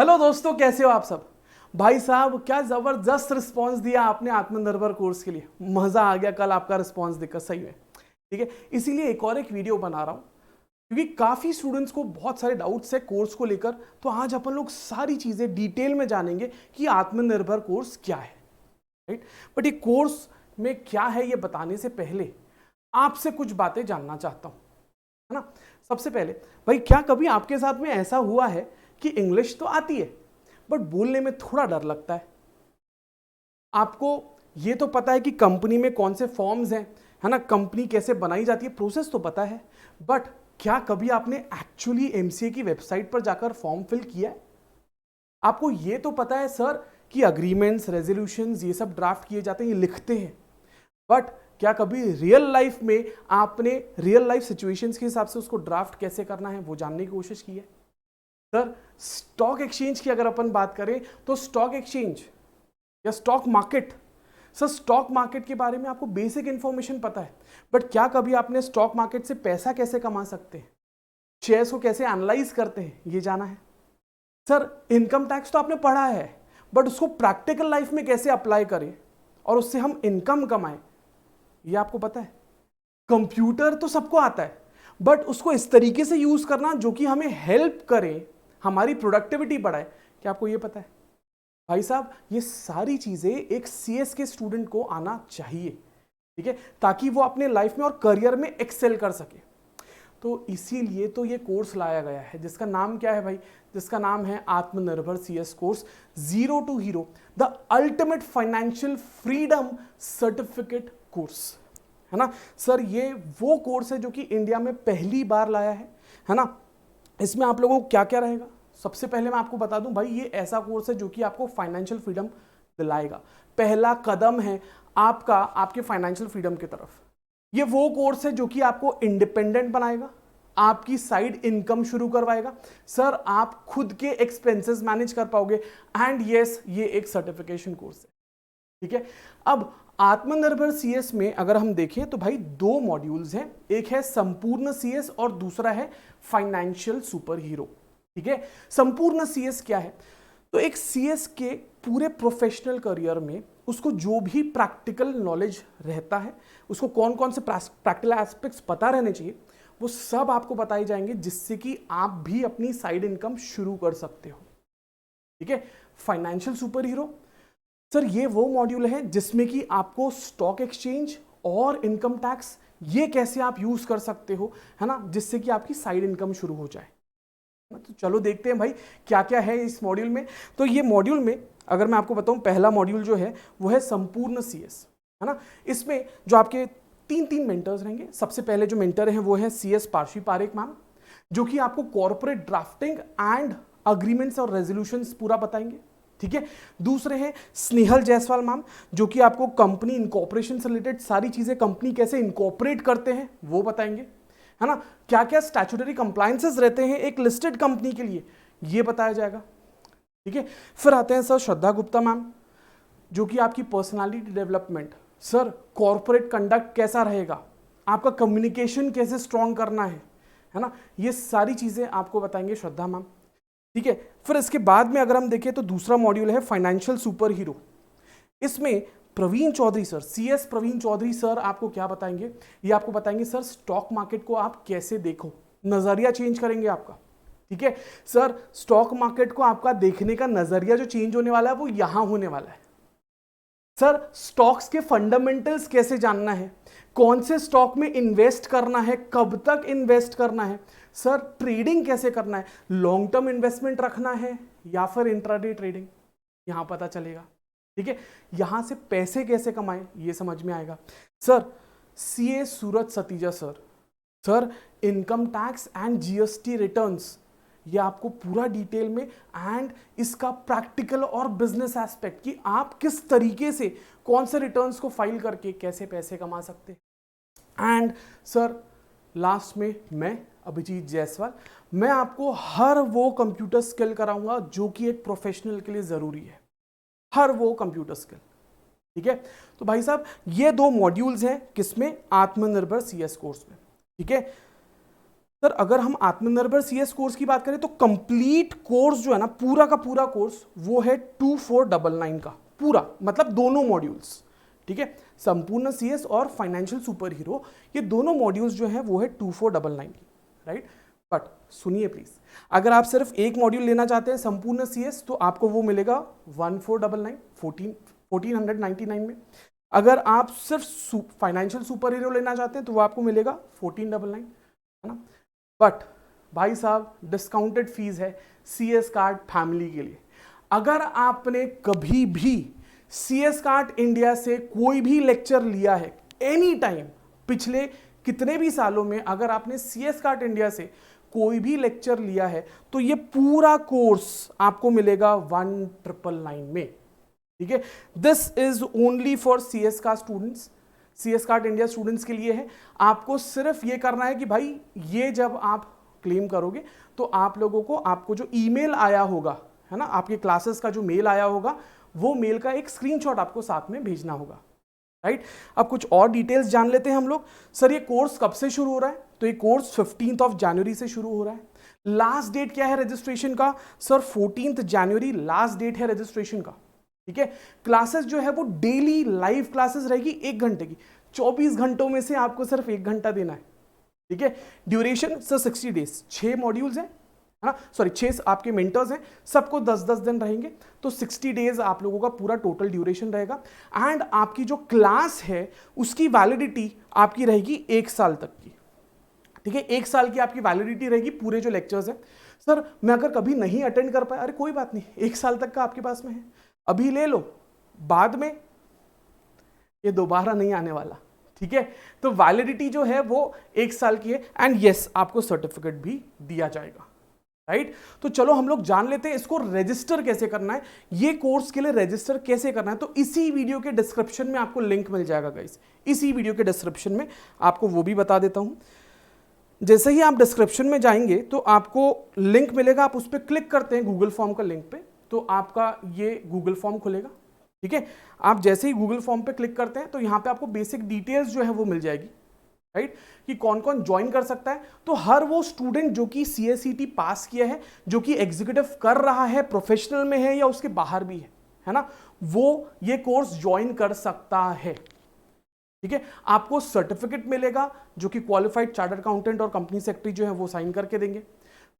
Hello दोस्तों, कैसे हो आप सब। भाई साहब, क्या जबरदस्त रिस्पांस दिया आपने आत्मनिर्भर कोर्स के लिए। मजा आ गया कल आपका रिस्पांस देखकर, सही में। ठीक है, इसीलिए एक वीडियो बना रहा हूं क्योंकि काफी स्टूडेंट्स को बहुत सारे डाउट्स है कोर्स को लेकर। तो आज अपन लोग सारी चीजें डिटेल में जानेंगे कि आत्मनिर्भर कोर्स क्या है, राइट। बट ये कोर्स में क्या है ये बताने से पहले आपसे कुछ बातें जानना चाहता हूं, है ना। सबसे पहले भाई, क्या कभी आपके साथ में ऐसा हुआ है कि इंग्लिश तो आती है बट बोलने में थोड़ा डर लगता है। आपको ये तो पता है कि कंपनी में कौन से फॉर्म्स हैं, है ना, कंपनी कैसे बनाई जाती है, प्रोसेस तो पता है। बट क्या कभी आपने एक्चुअली एमसीए की वेबसाइट पर जाकर फॉर्म फिल किया है? आपको ये तो पता है सर कि अग्रीमेंट्स, रेजोल्यूशंस ये सब ड्राफ्ट किए जाते हैं, ये लिखते हैं। बट क्या कभी रियल लाइफ में आपने रियल लाइफ सिचुएशंस के हिसाब से उसको ड्राफ्ट कैसे करना है वो जानने की कोशिश की है? सर, स्टॉक एक्सचेंज की अगर अपन बात करें तो स्टॉक एक्सचेंज या stock market, sir stock market के बारे में आपको बेसिक इंफॉर्मेशन पता है। बट क्या कभी आपने स्टॉक मार्केट से पैसा कैसे कमा सकते हैं, शेयर्स को कैसे एनालाइज करते हैं, ये जाना है? सर, इनकम टैक्स तो आपने पढ़ा है बट उसको प्रैक्टिकल लाइफ में कैसे अप्लाई करें और उससे हम इनकम कमाएं, ये आपको पता है? कंप्यूटर तो सबको आता है बट उसको इस तरीके से यूज करना जो कि हमें हेल्प करे, हमारी प्रोडक्टिविटी बढ़ाए, क्या आपको ये पता है? भाई साहब, ये सारी चीजें एक सीएस के स्टूडेंट को आना चाहिए, ठीक है, ताकि वो अपने लाइफ में और करियर में एक्सेल कर सके। तो इसीलिए तो ये कोर्स लाया गया है जिसका नाम क्या है भाई? जिसका नाम है Atmanirbhar CS course, zero to hero, the ultimate financial freedom certificate course, है ना। सर, ये वो कोर्स है जो कि इंडिया में पहली बार लाया है ना। इसमें आप लोगों को क्या क्या रहेगा? सबसे पहले मैं आपको बता दूं भाई, ये ऐसा कोर्स है जो कि आपको फाइनेंशियल फ्रीडम दिलाएगा। पहला कदम है आपका आपके फाइनेंशियल फ्रीडम की तरफ। ये वो कोर्स है जो कि आपको इंडिपेंडेंट बनाएगा, आपकी साइड इनकम शुरू करवाएगा। सर, आप खुद के एक्सपेंसेस मैनेज कर पाओगे। एंड यस, ये एक सर्टिफिकेशन कोर्स है, ठीक है। अब आत्मनिर्भर सीएस में अगर हम देखें तो भाई दो मॉड्यूल्स हैं, एक है संपूर्ण सीएस और दूसरा है फाइनेंशियल सुपर हीरो, ठीक है। संपूर्ण सीएस क्या है? तो एक सीएस के पूरे प्रोफेशनल करियर में उसको जो भी प्रैक्टिकल नॉलेज रहता है, उसको कौन कौन से प्रैक्टिकल एस्पेक्ट्स पता रहने चाहिए, वो सब आपको बताए जाएंगे जिससे कि आप भी अपनी साइड इनकम शुरू कर सकते हो, ठीक है। फाइनेंशियल सुपर हीरो, सर ये वो मॉड्यूल है जिसमें कि आपको स्टॉक एक्सचेंज और इनकम टैक्स ये कैसे आप यूज कर सकते हो, है ना, जिससे कि आपकी साइड इनकम शुरू हो जाए। तो चलो देखते हैं भाई क्या क्या है इस मॉड्यूल में। तो ये मॉड्यूल में अगर मैं आपको बताऊं, पहला मॉड्यूल जो है वो है संपूर्ण सीएस, है ना। इसमें जो आपके तीन मेंटर्स रहेंगे, सबसे पहले जो मेंटर हैं वो है सीएस पार्शी पारेख मैम, जो कि आपको कॉर्पोरेट ड्राफ्टिंग एंड अग्रीमेंट्स और रेजोल्यूशंस पूरा बताएंगे, ठीक है। दूसरे हैं स्नेहल जायसवाल मैम, जो कि आपको कंपनी इनकॉर्पोरेशन से रिलेटेड सारी चीजें, कंपनी कैसे इनकॉर्पोरेट करते हैं वो बताएंगे, है ना। क्या क्या स्टैट्यूटरी कंप्लायंसेस रहते हैं एक लिस्टेड कंपनी के लिए, ये बताया जाएगा, ठीक है। फिर आते हैं सर श्रद्धा गुप्ता मैम, जो कि आपकी personality development, sir corporate conduct कैसा रहेगा, आपका कम्युनिकेशन कैसे स्ट्रॉन्ग करना है ना, ये सारी चीजें आपको बताएंगे श्रद्धा मैम, ठीक है। फिर इसके बाद में अगर हम देखें तो दूसरा मॉड्यूल है फाइनेंशियल सुपर हीरो। इसमें Praveen Chaudhary sir, CS Praveen Chaudhary sir आपको क्या बताएंगे? ये आपको बताएंगे सर स्टॉक मार्केट को आप कैसे देखो, नजरिया चेंज करेंगे आपका, ठीक है। सर, स्टॉक मार्केट को आपका देखने का नजरिया जो चेंज होने वाला है वो यहां होने वाला है। सर, स्टॉक्स के फंडामेंटल्स कैसे जानना है, कौन से स्टॉक में इन्वेस्ट करना है, कब तक इन्वेस्ट करना है, सर ट्रेडिंग कैसे करना है, लॉन्ग टर्म इन्वेस्टमेंट रखना है या फिर इंट्राडे ट्रेडिंग, यहां पता चलेगा, ठीक है। यहां से पैसे कैसे कमाएं ये समझ में आएगा। Sir, CA Suraj Satija sir, sir income tax and GST returns, ये आपको पूरा डिटेल में एंड इसका प्रैक्टिकल और बिजनेस एस्पेक्ट कि आप किस तरीके से कौन से रिटर्न्स को फाइल करके कैसे पैसे कमा सकते हैं। एंड सर लास्ट में मैं अभिजीत जायसवाल, मैं आपको हर वो कंप्यूटर स्किल कराऊंगा जो कि एक प्रोफेशनल के लिए जरूरी है, हर वो कंप्यूटर स्किल, ठीक है। तो भाई साहब ये दो मॉड्यूल्स हैं किसमें? आत्मनिर्भर सीएस कोर्स में, ठीक है। सर अगर हम आत्मनिर्भर सीएस कोर्स की बात करें तो कंप्लीट कोर्स जो है ना, पूरा का पूरा कोर्स वो है 2499 का पूरा, मतलब दोनों मॉड्यूल्स, ठीक है। संपूर्ण सीएस और फाइनेंशियल सुपर हीरो, ये दोनों मॉड्यूल्स जो है वो है 2499 की, राइट। बट सुनिए प्लीज, अगर आप सिर्फ एक मॉड्यूल लेना चाहते हैं संपूर्ण सीएस तो आपको वो मिलेगा 1499 में। अगर आप सिर्फ फाइनेंशियल सुपर हीरो लेना चाहते हैं तो वो आपको मिलेगा 1499, है ना। बट भाई साहब डिस्काउंटेड फीस है सीएस कार्ड फैमिली के लिए। अगर आपने कभी भी सीएस कार्ड इंडिया से कोई भी लेक्चर लिया है एनी टाइम, पिछले कितने भी सालों में अगर आपने सीएस कार्ड इंडिया से कोई भी लेक्चर लिया है तो ये पूरा कोर्स आपको मिलेगा 1999 में, ठीक है। This is only for CS card students, CS card India students के लिए है। आपको सिर्फ ये करना है कि भाई ये जब आप क्लेम करोगे तो आप लोगों को, आपको जो ईमेल आया होगा, है ना, आपके क्लासेस का जो मेल आया होगा वो मेल का एक स्क्रीनशॉट आपको साथ में भेजना होगा, राइट। अब कुछ और डिटेल्स जान लेते हैं हम लोग। सर ये कोर्स कब से शुरू हो रहा है? तो ये कोर्स 15 जनवरी से शुरू हो रहा है। लास्ट डेट क्या है रजिस्ट्रेशन का? सर 14 जनवरी लास्ट डेट है रजिस्ट्रेशन का, ठीक है। क्लासेस जो है वो डेली लाइव क्लासेस रहेगी 1 घंटे की, 24 घंटों में से आपको सिर्फ 1 घंटा देना है, ठीक है। ड्यूरेशन सर 60 डेज, 6 मॉड्यूल्स हैं, है ना, सॉरी 6 आपके मेंटर्स हैं, सबको 10-10 दिन रहेंगे, तो 60 डेज आप लोगों का पूरा टोटल ड्यूरेशन रहेगा। एंड आपकी जो क्लास है उसकी वैलिडिटी आपकी रहेगी 1 साल तक की, ठीक है। 1 साल की आपकी वैलिडिटी रहेगी पूरे जो लेक्चर्स हैं। सर मैं अगर कभी नहीं अटेंड कर पाया, अरे कोई बात नहीं, 1 साल तक का आपके पास में है, अभी ले लो, बाद में ये दोबारा नहीं आने वाला, ठीक है। तो वैलिडिटी जो है वो 1 साल की है। एंड यस आपको सर्टिफिकेट भी दिया जाएगा, राइट। तो चलो हम लोग जान लेते हैं इसको रजिस्टर कैसे करना है, ये कोर्स के लिए रजिस्टर कैसे करना है। तो इसी वीडियो के डिस्क्रिप्शन में आपको लिंक मिल जाएगा गाइस, इसी वीडियो के डिस्क्रिप्शन में आपको वो भी बता देता हूं। जैसे ही आप डिस्क्रिप्शन में जाएंगे तो आपको लिंक मिलेगा, आप उस पर क्लिक करते हैं गूगल फॉर्म का लिंक पे, तो आपका ये गूगल फॉर्म खुलेगा, ठीक है। आप जैसे ही गूगल फॉर्म पे क्लिक करते हैं तो यहाँ पे आपको बेसिक डिटेल्स जो है वो मिल जाएगी, राइट, कि कौन कौन ज्वाइन कर सकता है। तो हर वो स्टूडेंट जो कि CSET पास किया है, जो कि एग्जीक्यूटिव कर रहा है, प्रोफेशनल में है या उसके बाहर भी है ना, वो ये कोर्स ज्वाइन कर सकता है, ठीक है। आपको सर्टिफिकेट मिलेगा जो कि क्वालिफाइड चार्टर्ड अकाउंटेंट और कंपनी सेक्रेटरी जो है वो साइन करके देंगे।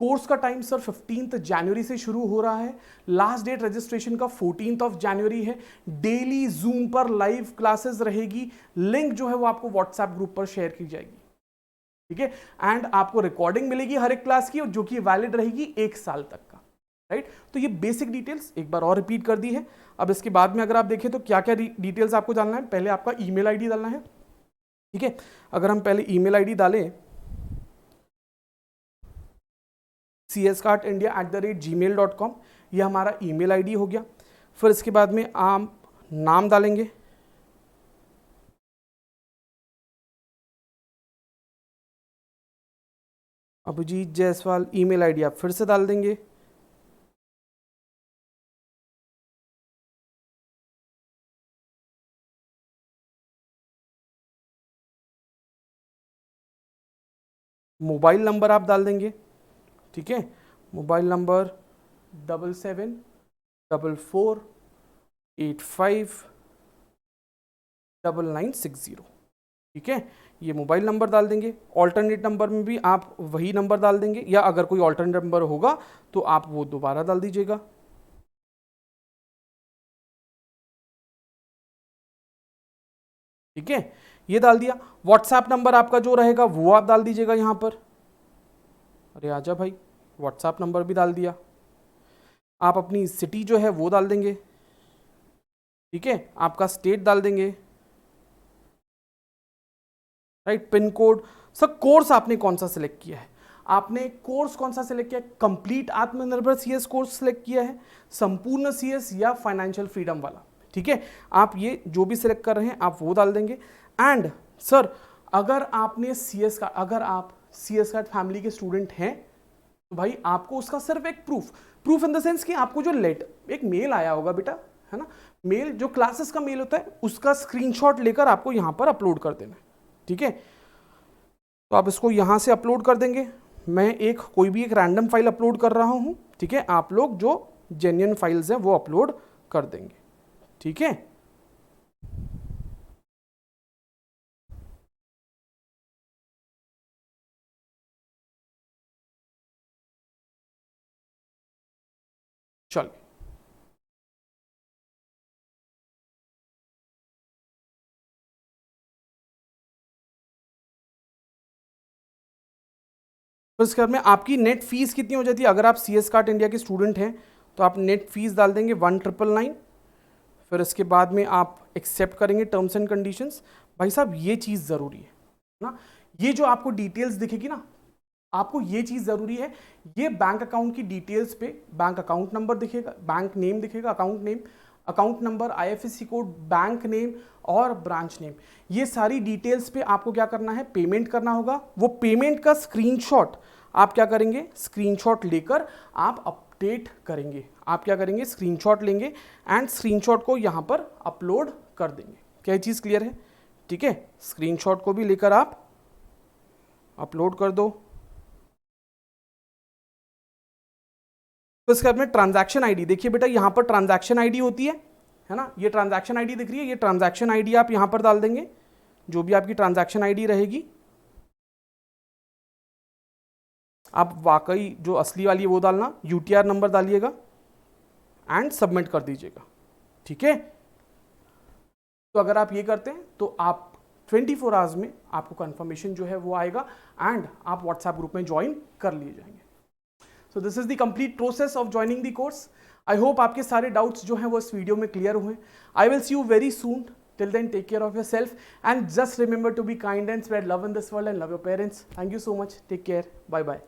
कोर्स का टाइम सर 15 जनवरी से शुरू हो रहा है, लास्ट डेट रजिस्ट्रेशन का 14 जनवरी है। डेली जूम पर लाइव क्लासेस रहेगी, लिंक जो है वो आपको व्हाट्सएप ग्रुप पर शेयर की जाएगी, ठीक है। एंड आपको रिकॉर्डिंग मिलेगी हर एक क्लास की, जो कि वैलिड रहेगी 1 साल तक का, राइट। तो ये बेसिक डिटेल्स एक बार और रिपीट कर दी है। अब इसके बाद में अगर आप देखें तो क्या क्या डिटेल्स आपको डालना है, पहले आपका ईमेल आईडी डालना है, ठीक है। अगर हम पहले ईमेल आईडी डालें cscartindia@gmail.com, ये हमारा ईमेल आईडी हो गया। फिर इसके बाद में आप नाम डालेंगे, अभिजीत जायसवाल। ईमेल आईडी आप फिर से डाल देंगे, मोबाइल नंबर आप डाल देंगे, ठीक है। मोबाइल नंबर 7744859960, ठीक है। ये मोबाइल नंबर डाल देंगे। ऑल्टरनेट नंबर में भी आप वही नंबर डाल देंगे, या अगर कोई ऑल्टरनेट नंबर होगा तो आप वो दोबारा डाल दीजिएगा, ठीक है। ये डाल दिया। व्हाट्सएप नंबर आपका जो रहेगा वो आप डाल दीजिएगा यहाँ पर। अरे आजा भाई, व्हाट्सएप नंबर भी डाल दिया। आप अपनी सिटी जो है वो डाल देंगे, ठीक है। आपका स्टेट डाल देंगे, right. Pin code. Sir course आपने कौन सा सिलेक्ट किया है? आपने कोर्स कौन सा सिलेक्ट किया है? कंप्लीट आत्मनिर्भर सीएस कोर्स सिलेक्ट किया है, संपूर्ण सीएस या फाइनेंशियल फ्रीडम वाला, ठीक है। आप ये जो भी सिलेक्ट कर रहे हैं आप वो डाल देंगे। एंड सर अगर आपने सीएस का, अगर आप सीएस कार्ड फैमिली के स्टूडेंट हैं तो भाई आपको उसका सिर्फ एक प्रूफ इन द सेंस कि आपको जो एक मेल आया होगा बेटा, है ना, मेल जो क्लासेस का मेल होता है उसका स्क्रीनशॉट लेकर आपको यहाँ पर अपलोड कर देना है, ठीक है। तो आप इसको यहाँ से अपलोड कर देंगे, मैं कोई भी एक रैंडम फाइल अपलोड कर रहा हूँ, ठीक है, आप लोग जो जेन्युइन फाइल्स हैं वो अपलोड कर देंगे, ठीक है। चलिए, तो इसके बाद में आपकी नेट फीस कितनी हो जाती है? अगर आप CS कार्ट इंडिया के स्टूडेंट हैं तो आप नेट फीस डाल देंगे 1999, फिर इसके बाद में आप एक्सेप्ट करेंगे टर्म्स एंड कंडीशंस। भाई साहब ये चीज़ ज़रूरी है ना, ये जो आपको डिटेल्स दिखेगी ना, आपको ये चीज़ ज़रूरी है, ये बैंक अकाउंट की डिटेल्स पे बैंक अकाउंट नंबर दिखेगा, बैंक नेम दिखेगा, account name, account number, IFSC code, bank name और ब्रांच नेम, ये सारी डिटेल्स पे आपको क्या करना है, पेमेंट करना होगा। वो पेमेंट का स्क्रीनशॉट आप क्या करेंगे, स्क्रीनशॉट लेकर आप अपडेट करेंगे। आप क्या करेंगे, स्क्रीनशॉट लेंगे एंड स्क्रीनशॉट को यहाँ पर अपलोड कर देंगे। क्या ये चीज़ क्लियर है? ठीक है, स्क्रीनशॉट को भी लेकर आप अपलोड कर दो। तो इसके बाद में ट्रांजैक्शन आईडी, देखिए बेटा यहाँ पर ट्रांजैक्शन आईडी होती है ना, ये ट्रांजैक्शन आईडी दिख रही है, ये ट्रांजैक्शन आईडी आप यहाँ पर डाल देंगे, जो भी आपकी ट्रांजैक्शन आईडी रहेगी। आप वाकई जो असली वाली है वो डालना, UTR नंबर डालिएगा एंड सबमिट कर दीजिएगा, ठीक है। तो अगर आप ये करते हैं तो आप 24 आवर्स में आपको कंफर्मेशन जो है वो आएगा एंड आप व्हाट्सएप ग्रुप में ज्वाइन कर लिए जाएंगे। So this is the complete process of joining the course. I hope आपके सारे डाउट्स जो हैं वो इस वीडियो में क्लियर हुए। I will see you very soon. Till then, take care of yourself and just remember to be kind and spread love in this world and love your parents. Thank you so much. Take care. Bye bye.